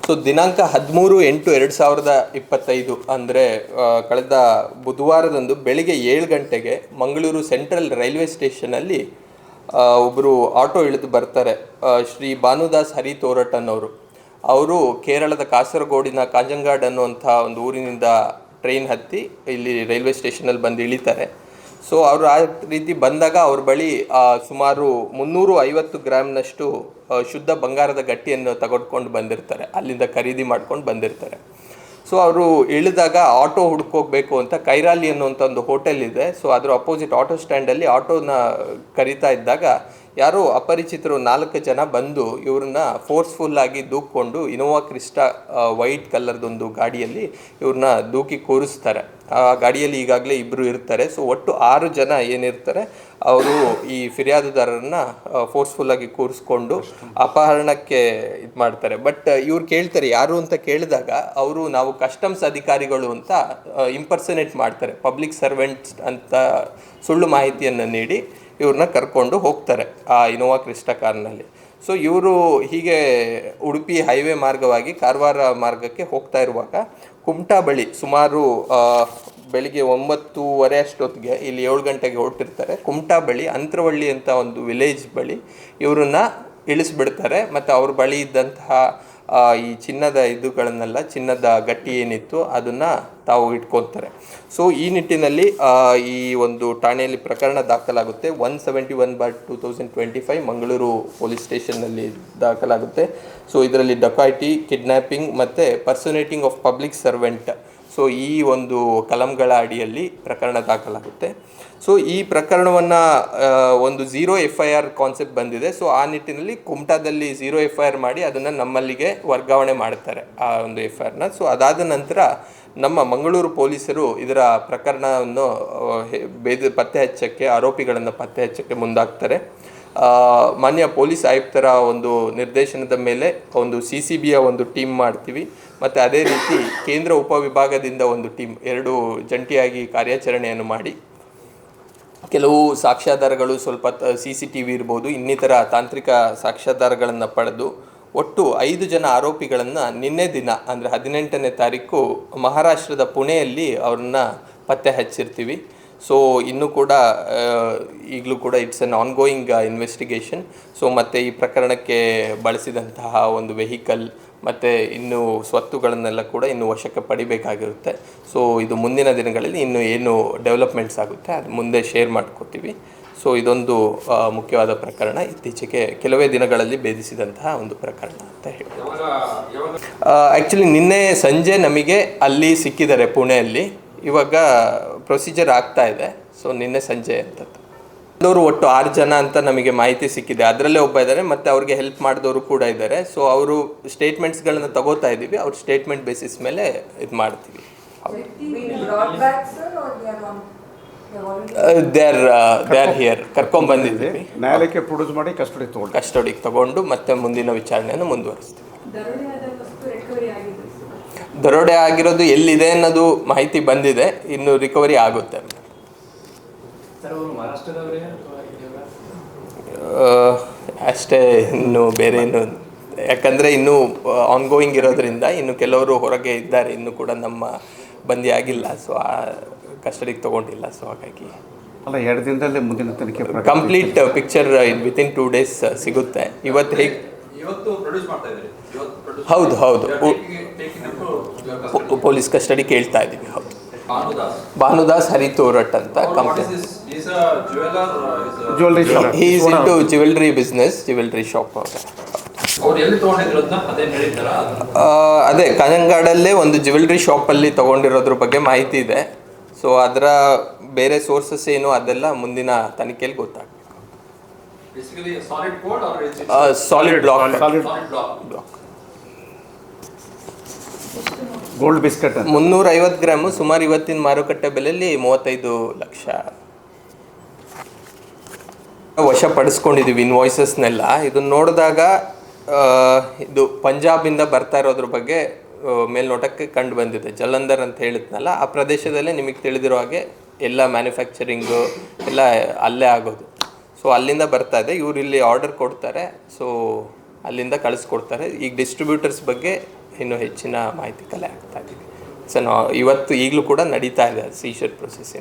So ದಿನಾಂಕ 13/8/2025 ಅಂದರೆ ಕಳೆದ ಬುಧವಾರದಂದು ಬೆಳಿಗ್ಗೆ 7 ಗಂಟೆಗೆ ಮಂಗಳೂರು ಸೆಂಟ್ರಲ್ ರೈಲ್ವೆ ಸ್ಟೇಷನಲ್ಲಿ ಒಬ್ಬರು ಆಟೋ ಇಳಿದು ಬರ್ತಾರೆ. ಶ್ರೀ ಭಾನುದಾಸ್ ಹರಿ ತೋರಟನ್ ಅವರು ಕೇರಳದ ಕಾಸರಗೋಡಿನ ಕಾಂಜಂಗಾಡ್ ಅನ್ನುವಂಥ ಒಂದು ಊರಿನಿಂದ ಟ್ರೈನ್ ಹತ್ತಿ ಇಲ್ಲಿ ರೈಲ್ವೆ ಸ್ಟೇಷನಲ್ಲಿ ಬಂದು ಇಳಿತಾರೆ. ಸೊ ಅವರು ಆ ರೀತಿ ಬಂದಾಗ ಅವ್ರ ಬಳಿ ಸುಮಾರು 350 ಗ್ರಾಮ್ನಷ್ಟು ಶುದ್ಧ ಬಂಗಾರದ ಗಟ್ಟಿಯನ್ನು ತೆಗೆದುಕೊಂಡು ಬಂದಿರ್ತಾರೆ, ಅಲ್ಲಿಂದ ಖರೀದಿ ಮಾಡ್ಕೊಂಡು ಬಂದಿರ್ತಾರೆ. ಸೊ ಅವರು ಇಳಿದಾಗ ಆಟೋ ಹುಡ್ಕೋಗ್ಬೇಕು ಅಂತ ಕೈರಾಲಿ ಅನ್ನುವಂಥ ಒಂದು ಹೋಟೆಲ್ ಇದೆ. ಸೊ ಅದರ ಅಪೋಸಿಟ್ ಆಟೋ ಸ್ಟ್ಯಾಂಡಲ್ಲಿ ಆಟೋನ ಕರೀತಾ ಇದ್ದಾಗ ಯಾರೋ ಅಪರಿಚಿತರು 4 ಜನ ಬಂದು ಇವ್ರನ್ನ ಫೋರ್ಸ್ಫುಲ್ಲಾಗಿ ದೂಕ್ಕೊಂಡು ಇನೋವಾ ಕ್ರಿಸ್ಟಾ ವೈಟ್ ಕಲರ್ದೊಂದು ಗಾಡಿಯಲ್ಲಿ ಇವ್ರನ್ನ ದೂಕಿ ಕೂರಿಸ್ತಾರೆ. ಆ ಗಾಡಿಯಲ್ಲಿ ಈಗಾಗಲೇ ಇಬ್ಬರು ಇರ್ತಾರೆ. ಸೊ ಒಟ್ಟು 6 ಜನ ಏನಿರ್ತಾರೆ ಅವರು ಈ ಫಿರ್ಯಾದುದಾರರನ್ನ ಫೋರ್ಸ್ಫುಲ್ಲಾಗಿ ಕೂರಿಸ್ಕೊಂಡು ಅಪಹರಣಕ್ಕೆ ಇದು ಮಾಡ್ತಾರೆ. ಬಟ್ ಇವ್ರು ಕೇಳ್ತಾರೆ ಯಾರು ಅಂತ ಕೇಳಿದಾಗ ಅವರು ನಾವು ಕಸ್ಟಮ್ಸ್ ಅಧಿಕಾರಿಗಳು ಅಂತ ಇಂಪರ್ಸನೇಟ್ ಮಾಡ್ತಾರೆ. ಪಬ್ಲಿಕ್ ಸರ್ವೆಂಟ್ಸ್ ಅಂತ ಸುಳ್ಳು ಮಾಹಿತಿಯನ್ನು ನೀಡಿ ಇವ್ರನ್ನ ಕರ್ಕೊಂಡು ಹೋಗ್ತಾರೆ ಆ ಇನೋವಾ ಕ್ರಿಸ್ಟಾ ಕಾರ್ನಲ್ಲಿ. ಸೊ ಇವರು ಹೀಗೆ ಉಡುಪಿ ಹೈವೇ ಮಾರ್ಗವಾಗಿ ಕಾರವಾರ ಮಾರ್ಗಕ್ಕೆ ಹೋಗ್ತಾ ಇರುವಾಗ ಕುಮಟಾ ಬಳಿ ಸುಮಾರು ಬೆಳಿಗ್ಗೆ 9:30 ಅಷ್ಟೊತ್ತಿಗೆ ಇಲ್ಲಿ 7 ಗಂಟೆಗೆ ಹೊರಟಿರ್ತಾರೆ. ಕುಮಟಾ ಬಳಿ ಅಂತರವಳ್ಳಿ ಅಂತ ಒಂದು ವಿಲೇಜ್ ಬಳಿ ಇವ್ರನ್ನ ಇಳಿಸ್ಬಿಡ್ತಾರೆ. ಮತ್ತು ಅವ್ರ ಬಳಿ ಇದ್ದಂತಹ ಈ ಚಿನ್ನದ ಇದುಗಳನ್ನೆಲ್ಲ, ಚಿನ್ನದ ಗಟ್ಟಿ ಏನಿತ್ತು ಅದನ್ನು ತಾವು ಇಟ್ಕೊತಾರೆ. ಸೊ ಈ ನಿಟ್ಟಿನಲ್ಲಿ ಈ ಒಂದು ಠಾಣೆಯಲ್ಲಿ ಪ್ರಕರಣ ದಾಖಲಾಗುತ್ತೆ. 171/2025 ಮಂಗಳೂರು ಪೊಲೀಸ್ ಸ್ಟೇಷನ್ನಲ್ಲಿ ದಾಖಲಾಗುತ್ತೆ. ಸೊ ಇದರಲ್ಲಿ ಡಕಾಯಿಟಿ, ಕಿಡ್ನ್ಯಾಪಿಂಗ್ ಮತ್ತು ಪರ್ಸನೇಟಿಂಗ್ ಆಫ್ ಪಬ್ಲಿಕ್ ಸರ್ವೆಂಟ್, ಸೊ ಈ ಒಂದು ಕಲಂಗಳ ಅಡಿಯಲ್ಲಿ ಪ್ರಕರಣ ದಾಖಲಾಗುತ್ತೆ. ಸೊ ಈ ಪ್ರಕರಣವನ್ನು ಒಂದು 0 FIR ಕಾನ್ಸೆಪ್ಟ್ ಬಂದಿದೆ. ಸೊ ಆ ನಿಟ್ಟಿನಲ್ಲಿ ಕುಮಟಾದಲ್ಲಿ 0 FIR ಮಾಡಿ ಅದನ್ನು ನಮ್ಮಲ್ಲಿಗೆ ವರ್ಗಾವಣೆ ಮಾಡ್ತಾರೆ ಆ ಒಂದು FIRನ. ಸೊ ಅದಾದ ನಂತರ ನಮ್ಮ ಮಂಗಳೂರು ಪೊಲೀಸರು ಇದರ ಪ್ರಕರಣವನ್ನು ಪತ್ತೆ ಹಚ್ಚಕ್ಕೆ, ಆರೋಪಿಗಳನ್ನು ಪತ್ತೆ ಹಚ್ಚಕ್ಕೆ ಮುಂದಾಗ್ತಾರೆ. ಮಾನ್ಯ ಪೊಲೀಸ್ ಆಯುಕ್ತರ ಒಂದು ನಿರ್ದೇಶನದ ಮೇಲೆ ಒಂದು CCBಯ ಒಂದು ಟೀಮ್ ಮಾಡ್ತೀವಿ. ಮತ್ತು ಅದೇ ರೀತಿ ಕೇಂದ್ರ ಉಪವಿಭಾಗದಿಂದ ಒಂದು ಟೀಮ್, 2 ಜಂಟಿಯಾಗಿ ಕಾರ್ಯಾಚರಣೆಯನ್ನು ಮಾಡಿ ಕೆಲವು ಸಾಕ್ಷ್ಯಾಧಾರಗಳು, ಸ್ವಲ್ಪ CCTV ಇರ್ಬೋದು, ಇನ್ನಿತರ ತಾಂತ್ರಿಕ ಸಾಕ್ಷ್ಯಾಧಾರಗಳನ್ನು ಪಡೆದು ಒಟ್ಟು 5 ಜನ ಆರೋಪಿಗಳನ್ನು ನಿನ್ನೆ ದಿನ ಅಂದರೆ 18ನೇ ತಾರೀಕು ಮಹಾರಾಷ್ಟ್ರದ ಪುಣೆಯಲ್ಲಿ ಅವ್ರನ್ನ ಪತ್ತೆ ಹಚ್ಚಿರ್ತೀವಿ. ಸೊ ಇನ್ನೂ ಕೂಡ ಈಗಲೂ ಕೂಡ it's an ongoing investigation. So ಮತ್ತು ಈ ಪ್ರಕರಣಕ್ಕೆ ಬಳಸಿದಂತಹ ಒಂದು ವೆಹಿಕಲ್ ಮತ್ತು ಇನ್ನೂ ಸ್ವತ್ತುಗಳನ್ನೆಲ್ಲ ಕೂಡ ಇನ್ನು ವಶಕ್ಕೆ ಪಡಿಬೇಕಾಗಿರುತ್ತೆ. ಸೊ ಇದು ಮುಂದಿನ ದಿನಗಳಲ್ಲಿ ಇನ್ನು ಏನು ಡೆವಲಪ್ಮೆಂಟ್ಸ್ ಆಗುತ್ತೆ ಅದು ಮುಂದೆ ಶೇರ್ ಮಾಡ್ಕೋತೀವಿ. ಸೊ ಇದೊಂದು ಮುಖ್ಯವಾದ ಪ್ರಕರಣ, ಇತ್ತೀಚೆಗೆ ಕೆಲವೇ ದಿನಗಳಲ್ಲಿ ಭೇದಿಸಿದಂತಹ ಒಂದು ಪ್ರಕರಣ ಅಂತ ಹೇಳಿ. ಆ್ಯಕ್ಚುಲಿ ನಿನ್ನೆ ಸಂಜೆ ನಮಗೆ ಅಲ್ಲಿ ಸಿಕ್ಕಿದ್ದಾರೆ ಪುಣೆಯಲ್ಲಿ. ಇವಾಗ ಪ್ರೊಸೀಜರ್ ಆಗ್ತಾ ಇದೆ. ಸೊ ನಿನ್ನೆ ಸಂಜೆ ಅಂತದ್ದು ಅವರು ಒಟ್ಟು 6 ಜನ ಅಂತ ನಮಗೆ ಮಾಹಿತಿ ಸಿಕ್ಕಿದೆ. ಅದರಲ್ಲೇ ಒಬ್ಬ ಇದ್ದಾರೆ ಮತ್ತು ಅವ್ರಿಗೆ ಹೆಲ್ಪ್ ಮಾಡಿದವರು ಕೂಡ ಇದ್ದಾರೆ. ಸೊ ಅವರು ಸ್ಟೇಟ್ಮೆಂಟ್ಸ್ಗಳನ್ನು ತಗೋತಾ ಇದ್ದೀವಿ. ಅವ್ರ ಸ್ಟೇಟ್ಮೆಂಟ್ ಬೇಸಿಸ್ ಮೇಲೆ ಇದು ಮಾಡ್ತೀವಿ. ದೇ ಆರ್ ಹಿಯರ್, ಕರ್ಕೊಂಡ್ಬಂದಿದ್ದೀವಿ. ನ್ಯಾಯಾಲಯಕ್ಕೆ ಪ್ರೊಡ್ಯೂಸ್ ಮಾಡಿ ಕಸ್ಟಡಿಗೆ ತಗೊಂಡು ಮತ್ತೆ ಮುಂದಿನ ವಿಚಾರಣೆಯನ್ನು ಮುಂದುವರಿಸ್ತೀವಿ. ದರೋಡೆ ಆಗಿರೋದು ಎಲ್ಲಿದೆ ಅನ್ನೋದು ಮಾಹಿತಿ ಬಂದಿದೆ, ಇನ್ನು ರಿಕವರಿ ಆಗುತ್ತೆ. ಅಷ್ಟೇ, ಇನ್ನು ಬೇರೆ ಏನು, ಯಾಕಂದರೆ ಇನ್ನೂ ಆನ್ಗೋಯಿಂಗ್ ಇರೋದ್ರಿಂದ ಇನ್ನು ಕೆಲವರು ಹೊರಗೆ ಇದ್ದಾರೆ, ಇನ್ನೂ ಕೂಡ ನಮ್ಮ ಬಂದಿ ಆಗಿಲ್ಲ. ಸೊ ಆ ಕಸ್ಟಡಿಗೆ ತೊಗೊಂಡಿಲ್ಲ. ಸೊ ಹಾಗಾಗಿ 2 ದಿನದಲ್ಲಿ ಮುಂದಿನ ತನಿಖೆ ಕಂಪ್ಲೀಟ್ ಪಿಕ್ಚರ್ ವಿತಿನ್ 2 days ಸಿಗುತ್ತೆ. ಇವತ್ತು ಹೇಗೆ ಹೌದು ಪೊಲೀಸ್ ಕಸ್ಟಡಿ ಕೇಳ್ತಾ ಇದ್ದೀವಿ. ಹೌದು, ಭಾನುದಾಸ್ ಹರಿ ತೋರಟ್ ಅಂತ company. He is into jewellery business, jewellery shop. ಅದೇ ಕಾಂಜಂಗಾಡಲ್ಲೇ ಒಂದು ಜ್ಯುವೆಲ್ರಿ ಶಾಪಲ್ಲಿ ತೊಗೊಂಡಿರೋದ್ರ ಬಗ್ಗೆ ಮಾಹಿತಿ ಇದೆ. ಸೊ ಅದರ ಬೇರೆ ಸೋರ್ಸಸ್ ಏನು ಅದೆಲ್ಲ ಮುಂದಿನ ತನಿಖೆಯಲ್ಲಿ ಗೊತ್ತಾಗಬೇಕು. Solid block gold biscuit 350 gram, ಸುಮಾರು ಇವತ್ತಿನ ಮಾರುಕಟ್ಟೆ ಬೆಲೆಯಲ್ಲಿ 35 ಲಕ್ಷ ವಶಪಡಿಸ್ಕೊಂಡಿದ್ದೀವಿ ಇನ್ವಾಯ್ಸಸ್ನೆಲ್ಲ. ಇದನ್ನು ನೋಡಿದಾಗ ಇದು ಪಂಜಾಬಿಂದ ಬರ್ತಾ ಇರೋದ್ರ ಬಗ್ಗೆ ಮೇಲ್ನೋಟಕ್ಕೆ ಕಂಡು ಬಂದಿದೆ. ಜಲಂಧರ್ ಅಂತ ಹೇಳಿದ್ನಲ್ಲ, ಆ ಪ್ರದೇಶದಲ್ಲೇ ನಿಮಗೆ ತಿಳಿದಿರೋ ಹಾಗೆ ಎಲ್ಲ ಮ್ಯಾನುಫ್ಯಾಕ್ಚರಿಂಗು ಎಲ್ಲ ಅಲ್ಲೇ ಆಗೋದು. ಸೊ ಅಲ್ಲಿಂದ ಬರ್ತಾ ಇದೆ. ಇವರು ಇಲ್ಲಿ ಆರ್ಡರ್ ಕೊಡ್ತಾರೆ, ಸೊ ಅಲ್ಲಿಂದ ಕಳಿಸ್ಕೊಡ್ತಾರೆ. ಈಗ ಡಿಸ್ಟ್ರಿಬ್ಯೂಟರ್ಸ್ ಬಗ್ಗೆ ಇನ್ನೂ ಹೆಚ್ಚಿನ ಮಾಹಿತಿ ಕಲೆ ಆಗ್ತಾ ಇದ್ದೀವಿ. ಸೊ ನಾವು ಇವತ್ತು ಈಗಲೂ ಕೂಡ ನಡೀತಾ ಇದೆ ಸೀಶರ್ ಪ್ರೊಸೆಸ್